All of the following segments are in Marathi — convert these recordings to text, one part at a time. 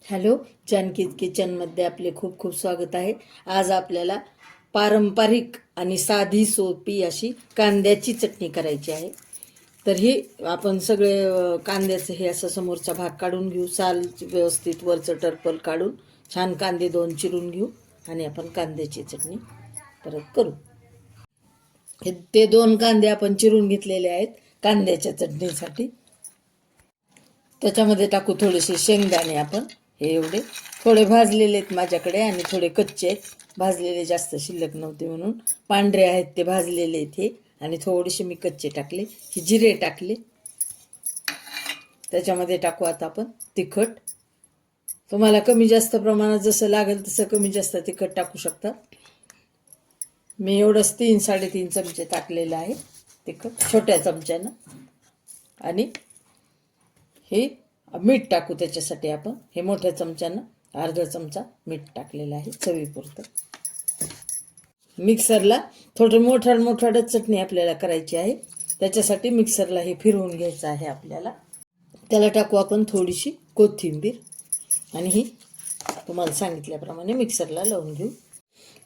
हॅलो, जानकीज किचनमध्ये आपले खूप खूप स्वागत आहे. आज आपल्याला पारंपरिक आणि साधी सोपी अशी कांद्याची चटणी करायची आहे. तर ही आपण सगळे कांद्याचं हे असं समोरचा भाग काढून घेऊ, साल व्यवस्थित वरचं टर्पल काढून छान कांदे 2 चिरून घेऊ आणि आपण कांद्याची चटणी परत करू. ते 2 कांदे आपण चिरून घेतलेले आहेत कांद्याच्या चटणीसाठी. त्याच्यामध्ये टाकू थोडेसे शेंगदाणे. आपण हे एवढे थोडे भाजलेले आहेत माझ्याकडे आणि थोडे कच्चे आहेत, भाजलेले जास्त शिल्लक नव्हते म्हणून. पांढरे आहेत ते भाजलेले आहेत हे, आणि थोडेसे मी कच्चे टाकले. हे जिरे टाकले. त्याच्यामध्ये टाकू आता आपण तिखट. तुम्हाला कमी जास्त प्रमाणात जसं लागेल तसं कमी जास्त तिखट टाकू शकता. मी एवढंच 3-3.5 चमचे टाकलेलं आहे तिखट छोट्या चमच्यानं. आणि हे मीठ टाकू त्याच्यासाठी. आपण हे मोठ्या चमच्यानं अर्धा चमचा मीठ टाकलेलं आहे चवीपुरतं. मिक्सरला थोडं मोठाडच चटणी आपल्याला करायची आहे, त्याच्यासाठी मिक्सरला हे फिरवून घ्यायचं आहे आपल्याला. त्याला टाकू आपण थोडीशी कोथिंबीर आणि ही तुम्हाला सांगितल्याप्रमाणे मिक्सरला लावून घेऊ.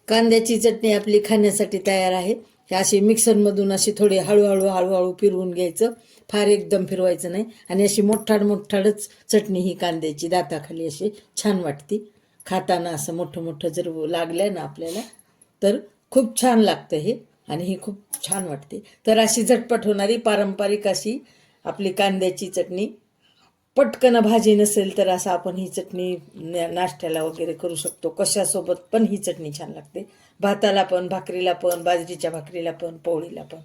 कांद्याची चटणी आपली खाण्यासाठी तयार आहे. हे अशी मिक्सरमधून अशी थोडी हळूहळू फिरवून घ्यायचं, फार एकदम फिरवायचं नाही. आणि अशी मोठाडच चटणी ही कांद्याची दाताखाली अशी छान वाटते खाताना. असं मोठं जर लागलं ना आपल्याला तर खूप छान लागतं हे, आणि ही खूप छान वाटते. तर अशी झटपट होणारी पारंपरिक अशी आपली कांद्याची चटणी. पटकन भाजी नसेल तर असं आपण ही चटणी नाश्त्याला वगैरे करू शकतो. कशासोबत पण ही चटणी छान लागते. भाताला पण, भाकरीला पण, बाजरीच्या भाकरीला पण, पोळीला पण.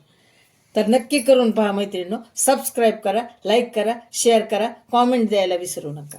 तर नक्की करून पहा मैत्रिणींनो. सबस्क्राईब करा, लाईक करा, शेअर करा, कॉमेंट द्यायला विसरू नका.